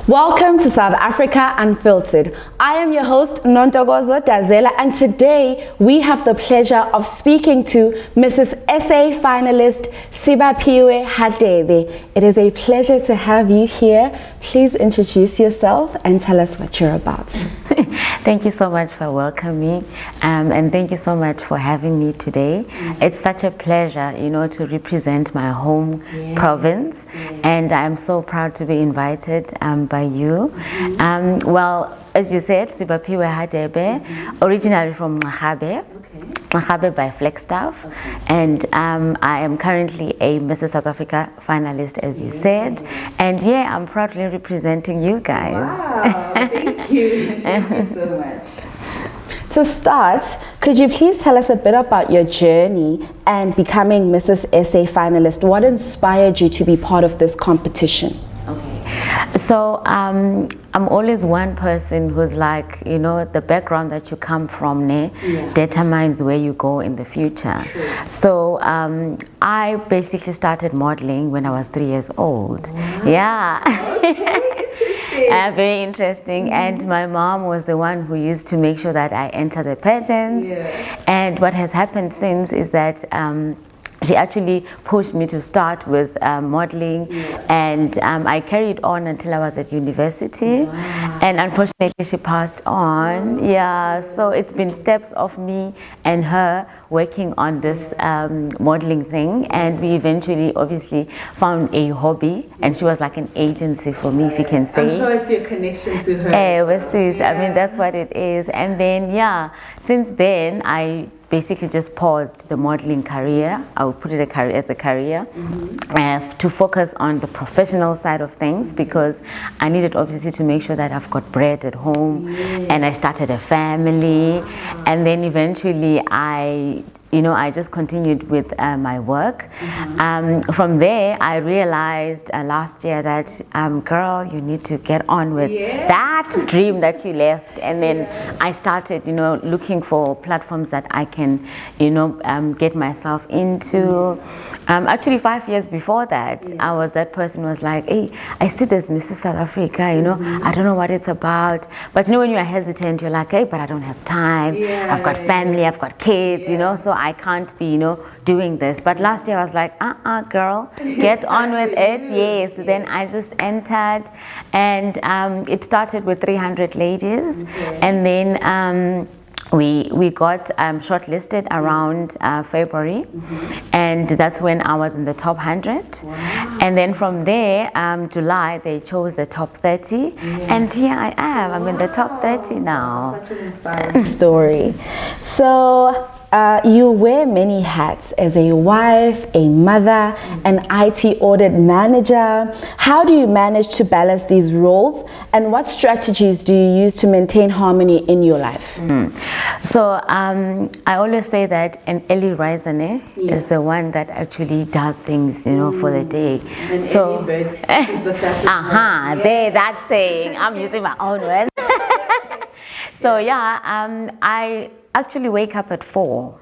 Welcome to South Africa Unfiltered. I am your host, Nontokozo Dazela, and today we have the pleasure of speaking to Mrs. SA Finalist Sibapiwe Hadebe. It is a pleasure to have you here. Please introduce yourself and tell us what you're about. Thank you so much for welcoming me, and thank you so much for having me today. It's such a pleasure, to represent my home province, and I'm so proud to be invited by you. Well, as you said, Sibapiwe Hadebe, originally from Mahabe by Flagstaff, and I am currently a Mrs. South Africa finalist, as you said, and yeah, I'm proudly representing you guys. Wow, thank you. Thank you so much. To start, could you please tell us a bit about your journey and becoming Mrs. SA finalist? What inspired you to be part of this competition? Okay, so I'm always one person who's like, the background that you come from determines where you go in the future. True. So I basically started modeling when I was 3 years old. Wow. Yeah. Okay. Very interesting. And my mom was the one who used to make sure that I enter the pageants. And what has happened since is that she actually pushed me to start with modeling, and I carried on until I was at university. And unfortunately she passed on. So it's been steps of me and her working on this modeling thing, and we eventually obviously found a hobby, and she was like an agency for me, if you can say. I'm sure it's your connection to her. I mean, that's what it is. And then since then I basically just paused the modeling career. I would put it as a career to focus on the professional side of things, because I needed obviously to make sure that I've got bread at home, and I started a family, and then eventually I just continued with my work. From there, I realized last year that, girl, you need to get on with that dream that you left. And then I started, looking for platforms that I can, get myself into. Actually, 5 years before that, I was that person who was like, hey, I see this Mrs. South Africa, I don't know what it's about. But when you are hesitant, you're like, hey, but I don't have time. I've got family, I've got kids, so I can't be, doing this. But last year I was like, girl, get on with it. Yes. Then I just entered, and it started with 300 ladies, and then we got shortlisted around February, and that's when I was in the top 100. And then from there, July, they chose the top 30, and here I am. I'm in the top 30 now. Such an inspiring story. So you wear many hats as a wife, a mother, an IT Audit Manager. How do you manage to balance these roles, and what strategies do you use to maintain harmony in your life? So I always say that an early riser is the one that actually does things, for the day. And so early bird is the fastest there, that's saying. I'm using my own words. So I actually wake up at 4.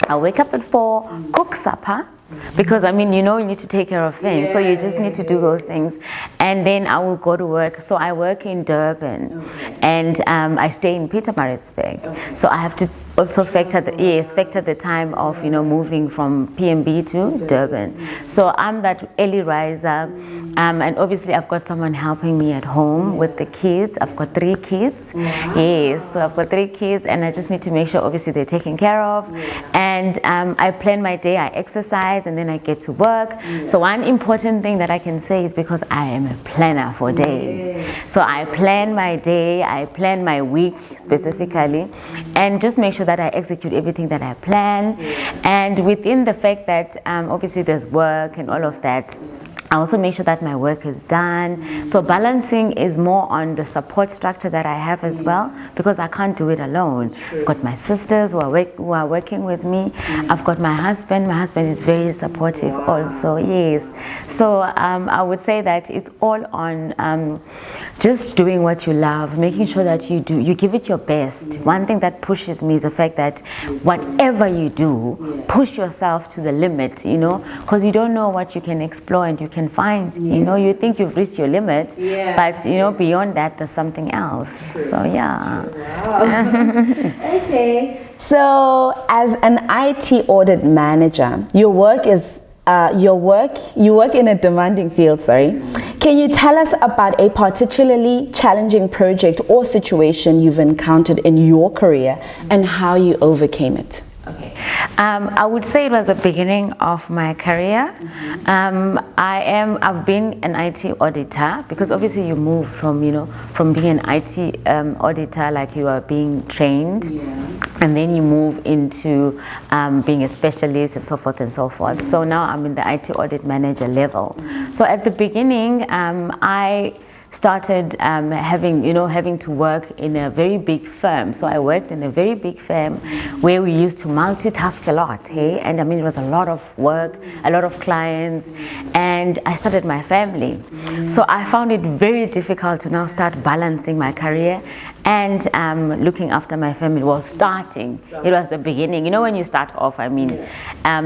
I wake up at 4, cook supper, because you need to take care of things, so you just need to do those things, and then I will go to work. So I work in Durban, and I stay in Pietermaritzburg, so I have to also factor the time of moving from PMB to Durban. So I'm that early riser, and obviously I've got someone helping me at home with the kids. I've got 3 kids. So I've got 3 kids, and I just need to make sure obviously they're taken care of. And I plan my day, I exercise, and then I get to work. So one important thing that I can say is, because I am a planner for days, so I plan my day, I plan my week specifically, and just make sure that I execute everything that I plan. And within the fact that obviously there's work and all of that, I also make sure that my work is done. So balancing is more on the support structure that I have as well, because I can't do it alone. I've got my sisters who are working with me. I've got my husband. My husband is very supportive also. Yes. So I would say that it's all on just doing what you love, making sure that you give it your best. One thing that pushes me is the fact that whatever you do, push yourself to the limit, because you don't know what you can explore and you can find. You know, you think you've reached your limit, but you know, beyond that, there's something else. So yeah. Wow. Okay. So, as an IT audit manager, your work is you work in a demanding field. Sorry. Can you tell us about a particularly challenging project or situation you've encountered in your career and how you overcame it? Okay. I would say it was the beginning of my career. I've been an IT auditor, because obviously you move from, you know, from being an IT auditor, like you are being trained, and then you move into being a specialist and so forth and so forth. So now I'm in the IT Audit Manager level. So at the beginning, I started having to work in a very big firm. So I worked in a very big firm where we used to multitask a lot, hey? And I mean, it was a lot of work, a lot of clients, and I started my family. So I found it very difficult to now start balancing my career and looking after my family. Well, starting, it was the beginning. You know, when you start off, I mean,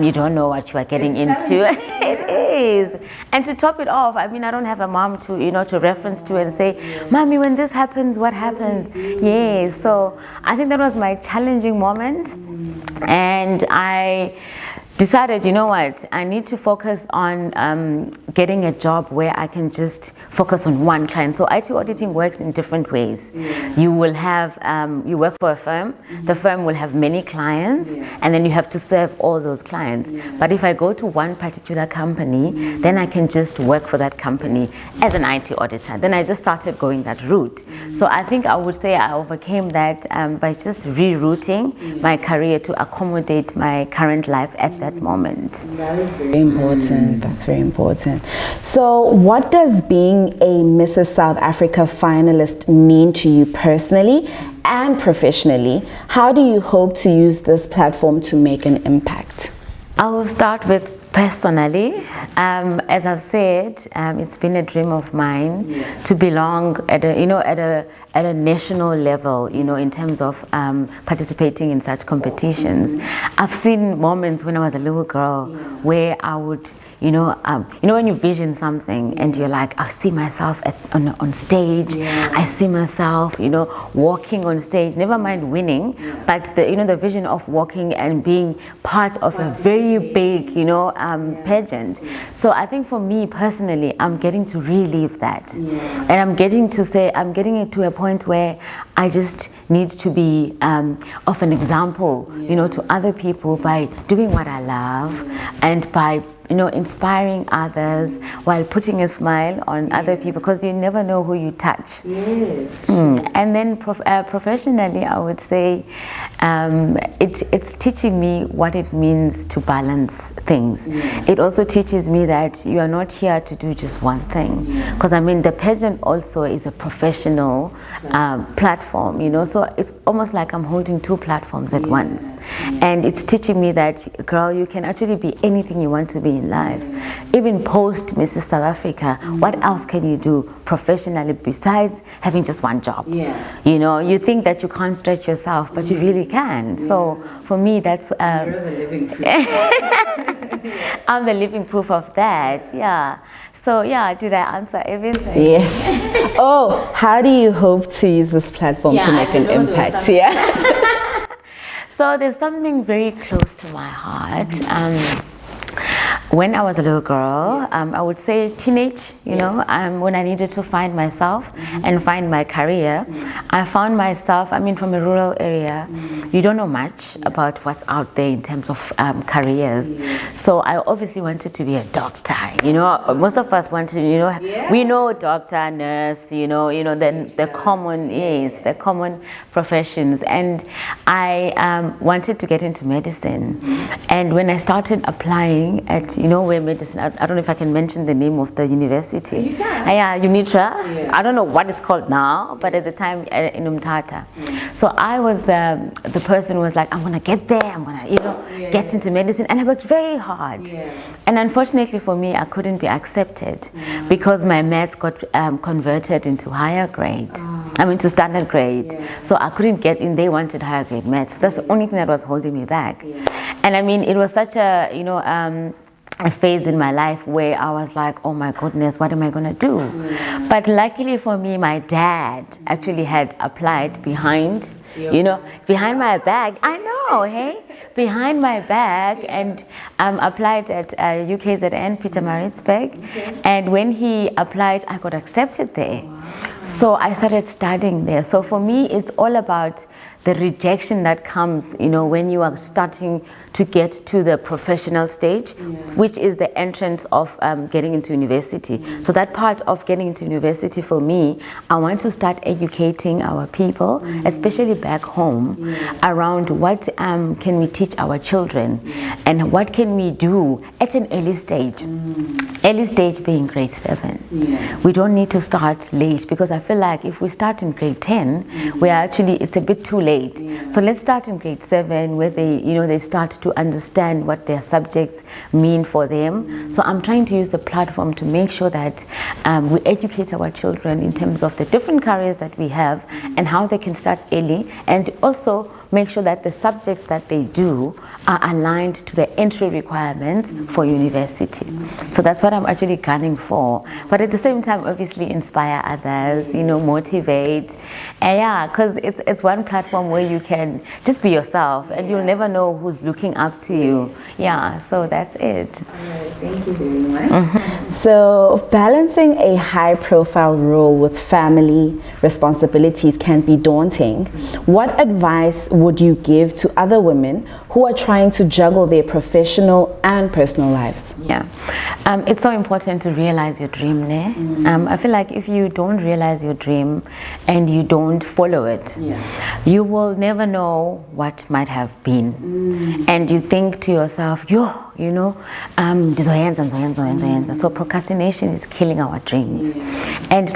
you don't know what you are getting into. It is. And to top it off, I mean, I don't have a mom to, you know, to reference to and say, Mommy, when this happens, what happens? Yeah, so I think that was my challenging moment. And I decided, you know what, I need to focus on getting a job where I can just focus on one client. So IT auditing works in different ways. You will have, you work for a firm, the firm will have many clients, and then you have to serve all those clients. But if I go to one particular company, then I can just work for that company as an IT auditor. Then I just started going that route. So I think I would say I overcame that by just rerouting my career to accommodate my current life at that moment. That is very important. That's very important. So what does being a Mrs. South Africa finalist mean to you personally and professionally? How do you hope to use this platform to make an impact? I will start with personally. As I've said, it's been a dream of mine to belong at a national level, you know, in terms of participating in such competitions. I've seen moments when I was a little girl where I would, when you vision something and you're like, I see myself on stage, I see myself, walking on stage, never mind winning, but the vision of walking and being part of a very big, pageant. So I think for me personally, I'm getting to relive that. And I'm getting it to a point where I just need to be of an example, to other people by doing what I love and by inspiring others while putting a smile on other people, because you never know who you touch. Yes. And then professionally, I would say it's teaching me what it means to balance things. It also teaches me that you are not here to do just one thing, because the pageant also is a professional platform, so it's almost like I'm holding two platforms at once. And it's teaching me that, girl, you can actually be anything you want to be in life. Even post Mrs. South Africa, what else can you do professionally besides having just one job? You think that you can't stretch yourself, but you really can. So for me, that's you're the living proof. I'm the living proof of that. So did I answer everything? Yes. Oh, how do you hope to use this platform to make an impact? So there's something very close to my heart. When I was a little girl, I would say teenage, when I needed to find myself and find my career, I found myself, from a rural area. You don't know much about what's out there in terms of careers. So I obviously wanted to be a doctor. Most of us want to, we know doctor, nurse, the common professions. And I wanted to get into medicine. And when I started applying at where medicine, I don't know if I can mention the name of the university. You can. UNITRA. I don't know what it's called now, but at the time in Umtata. So I was the person who was like, I'm gonna get there, I'm gonna get into medicine, and I worked very hard. And unfortunately for me, I couldn't be accepted because my maths got converted into higher grade. To standard grade. So I couldn't get in. They wanted higher grade maths. So that's the only thing that was holding me back. And it was such a a phase in my life where I was like, oh my goodness, what am I going to do? But luckily for me, my dad actually had applied behind my back. I know, hey? Behind my back, and applied at UKZN, Pietermaritzburg. And when he applied, I got accepted there. So I started studying there. So for me, it's all about the rejection that comes, when you are starting to get to the professional stage, which is the entrance of getting into university. So that part of getting into university for me, I want to start educating our people, especially back home, around what can we teach our children and what can we do at an early stage. Early stage being grade 7. We don't need to start late, because I feel like if we start in grade 10, it's a bit too late. So let's start in grade 7, where they start to understand what their subjects mean for them. So I'm trying to use the platform to make sure that we educate our children in terms of the different careers that we have and how they can start early, and also make sure that the subjects that they do are aligned to the entry requirements for university. So that's what I'm actually gunning for. But at the same time, obviously inspire others, motivate. And because it's one platform where you can just be yourself, and you'll never know who's looking up to you. So that's it. All right, thank you very much. So balancing a high-profile role with family responsibilities can be daunting. What advice would you give to other women who are trying to juggle their professional and personal lives? It's so important to realize your dream. I feel like if you don't realize your dream and you don't follow it, you will never know what might have been. And you think to yourself, so procrastination is killing our dreams. And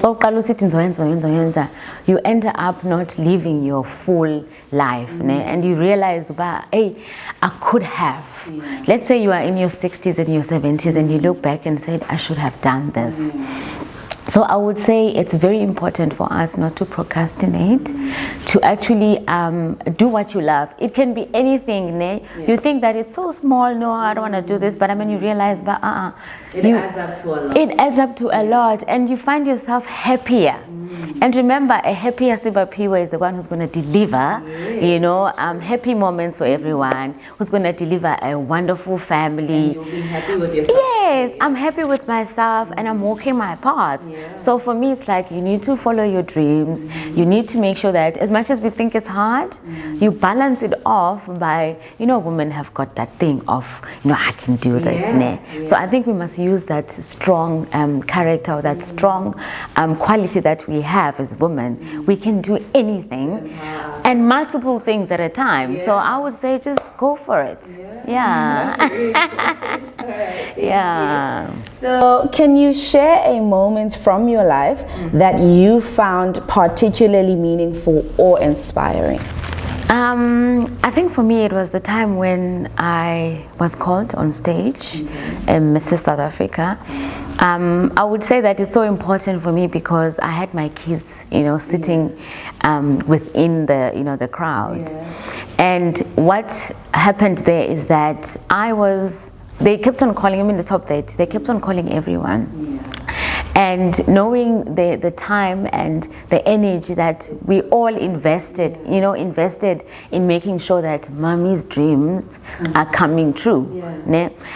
you end up not living your full life. And you realize, hey, I could have. Let's say you are in your 60s and your 70s and you look back and said, I should have done this. So I would say it's very important for us not to procrastinate, to actually do what you love. It can be anything. You think that it's so small, no, I don't want to do this, but you realize, it adds up to a lot. It adds up to a lot, and you find yourself happier. And remember, a happier Sibapiwe is the one who's going to deliver, happy moments for everyone, who's going to deliver a wonderful family. And you'll be happy with yourself. Yes, I'm happy with myself, and I'm walking my path. So for me, it's like you need to follow your dreams. You need to make sure that as much as we think it's hard, you balance it off by, women have got that thing of, I can do this. So I think we must use that strong character, that strong quality that we have as women. We can do anything and multiple things at a time. So I would say just go for it. So can you share a moment from your life that you found particularly meaningful or inspiring? I think for me it was the time when I was called on stage, Mrs. South Africa. I would say that it's so important for me because I had my kids, sitting within the crowd. And what happened there is that they kept on calling, I'm in the top 30, they kept on calling everyone. And knowing the time and the energy that we all invested in making sure that mommy's dreams are coming true.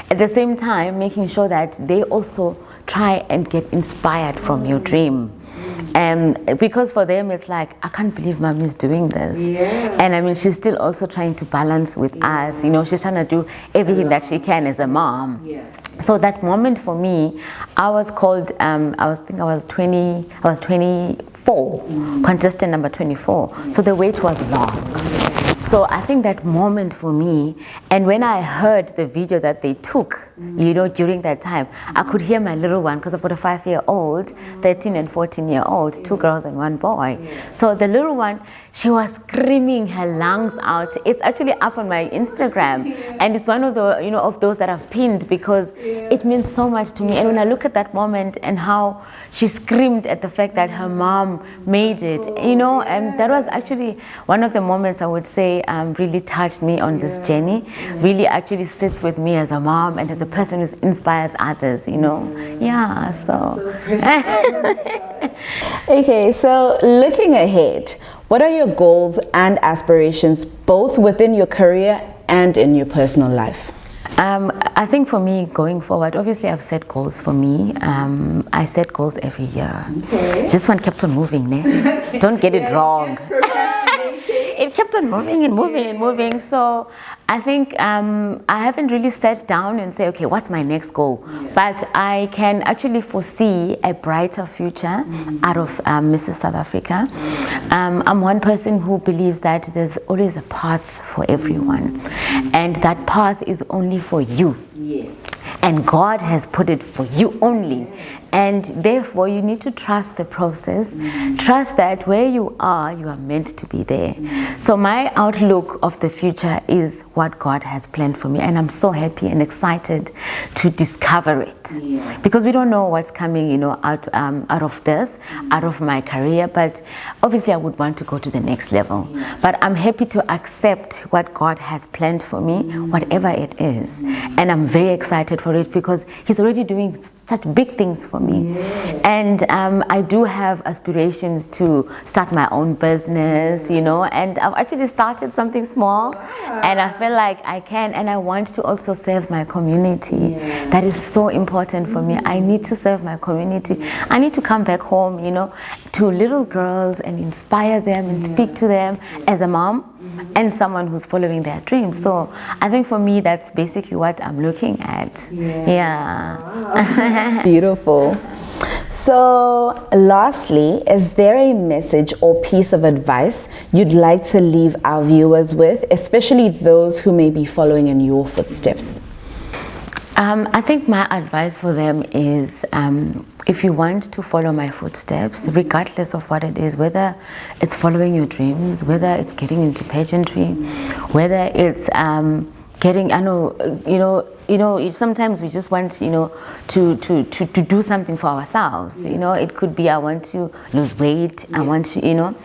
At the same time, making sure that they also try and get inspired from your dream. Because for them it's like, I can't believe mommy's doing this. And she's still also trying to balance with us. She's trying to do everything that she can as a mom. So that moment for me, I was called, I was 24, contestant number 24. So the wait was long. So I think that moment for me, and when I heard the video that they took, during that time, I could hear my little one, because I've got a 5-year-old, 13 and 14-year-old, 2 girls and 1 boy. So the little one, she was screaming her lungs out. It's actually up on my Instagram, and it's one of the, of those that I've pinned because it means so much to me. And when I look at that moment and how she screamed at the fact that her mom made it, and that was actually one of the moments I would say really touched me on this journey. Really actually sits with me as a mom and as a person who inspires others, you know. Yeah, so. Okay, so looking ahead, what are your goals and aspirations both within your career and in your personal life? I think for me going forward, obviously I've set goals for me. I set goals every year. Okay. This one kept on moving, ne? Don't get it wrong. It kept on moving and moving and moving. So I think I haven't really sat down and say, okay, what's my next goal? But I can actually foresee a brighter future out of Mrs. South Africa. I'm one person who believes that there's always a path for everyone. And that path is only for you. Yes. And God has put it for you only. And therefore you need to trust the process. Trust that where you are meant to be there. So my outlook of the future is what God has planned for me, and I'm so happy and excited to discover it. Because we don't know what's coming, you know, out of this, out of my career, but obviously I would want to go to the next level. But I'm happy to accept what God has planned for me, whatever it is. And I'm very excited for it because He's already doing such big things for me. And I do have aspirations to start my own business, you know, and I've actually started something small. And I feel like I can, and I want to also serve my community. That is so important for me. I need to serve my community. I need to come back home, you know, to little girls and inspire them and speak to them as a mom and someone who's following their dreams. So I think for me, that's basically what I'm looking at. Beautiful. So lastly, is there a message or piece of advice you'd like to leave our viewers with, especially those who may be following in your footsteps? I think my advice for them is if you want to follow my footsteps, regardless of what it is, whether it's following your dreams, whether it's getting into pageantry, whether it's getting, I know, sometimes we just want, you know, to do something for ourselves. You know, it could be I want to lose weight, I want to, you know.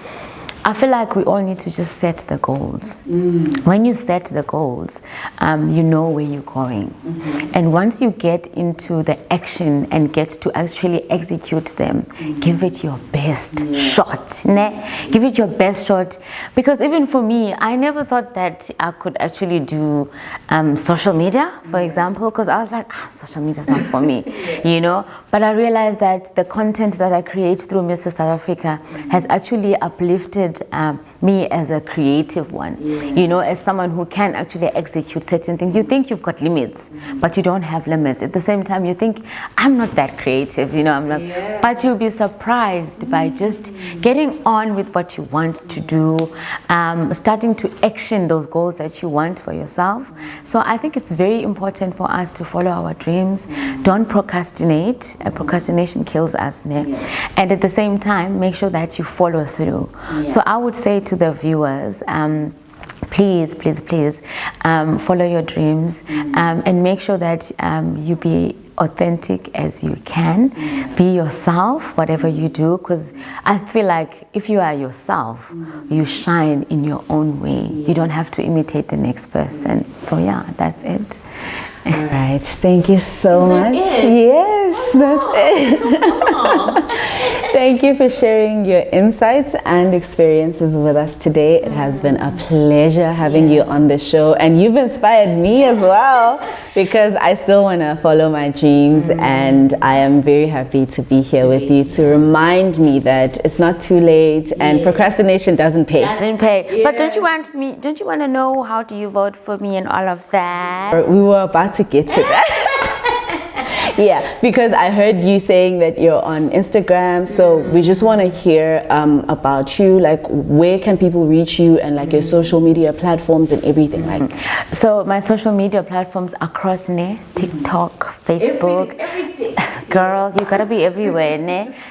I feel like we all need to just set the goals. When you set the goals, you know where you're going. And once you get into the action and get to actually execute them, give it your best shot. Give it your best shot. Because even for me, I never thought that I could actually do social media, for example, because I was like, social media is not for me, you know. But I realized that the content that I create through Mrs. South Africa has actually uplifted me as a creative one, you know, as someone who can actually execute certain things. You think you've got limits, but you don't have limits. At the same time, you think, I'm not that creative, you know, I'm not. But you'll be surprised by just getting on with what you want to do, starting to action those goals that you want for yourself. So I think it's very important for us to follow our dreams. Don't procrastinate. Procrastination kills us. And at the same time, make sure that you follow through. So I would say to the viewers, please follow your dreams and make sure that you be authentic as you can. Be yourself, whatever you do, because I feel like if you are yourself, you shine in your own way. You don't have to imitate the next person. So yeah, that's it. All right, thank you so much. Yes, that's it. Thank you for sharing your insights and experiences with us today. It has been a pleasure having you on the show, and you've inspired me as well, because I still want to follow my dreams, and I am very happy to be here with you to remind me that it's not too late and procrastination doesn't pay. But don't you want to know how do you vote for me and all of that? We were about to get to that. Yeah, because I heard you saying that you're on Instagram, so we just want to hear about you, like where can people reach you, and like your social media platforms and everything like. So my social media platforms across TikTok, Facebook. Everything. Girl, you gotta be everywhere.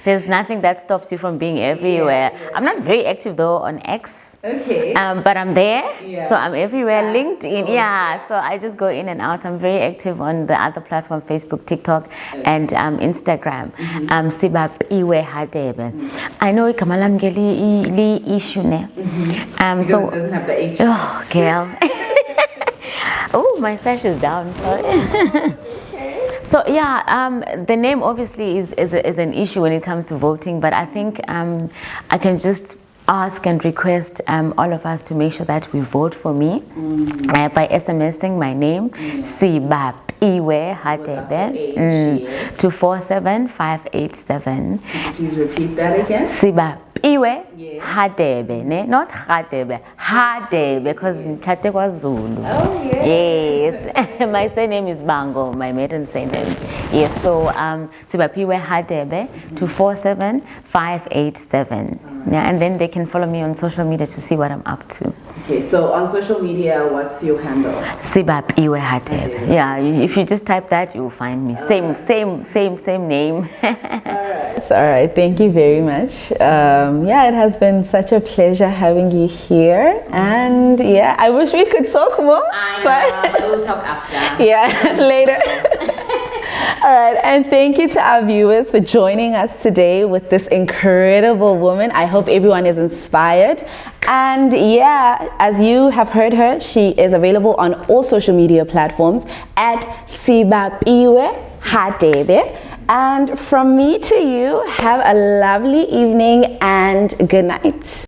There's nothing that stops you from being everywhere. I'm not very active though on X. Okay. But I'm there, so I'm everywhere. LinkedIn, so I just go in and out. I'm very active on the other platform, Facebook, TikTok, and Instagram. Sibapiwe Hadebe. I know Kamalamgeli issue so it doesn't have the H. Oh, girl. Oh, my sash is down. Sorry. So yeah, the name obviously is an issue when it comes to voting, but I think I can just ask and request all of us to make sure that we vote for me by SMSing my name, Sibapiwe Hadebe, to 47587. Please repeat that again. Sibapiwe Hadebe, not Hadebe, Hadebe, because Chate was Zulu. Oh, yeah. Yes, my surname is Bango, my maiden surname. Yes, so Sibapiwe Hadebe to 47587. Yeah, and then they can follow me on social media to see what I'm up to. Okay, so on social media, what's your handle? Sibapiwe Hadebe. Yeah, if you just type that, you'll find me. Same name. All right, thank you very much. Yeah, it has been such a pleasure having you here, and yeah, I wish we could talk more. But we'll talk after. Yeah, later. All right, and thank you to our viewers for joining us today with this incredible woman. I hope everyone is inspired. And yeah, as you have heard her, she is available on all social media platforms at Sibapiwe Hadebe. And from me to you, have a lovely evening and good night.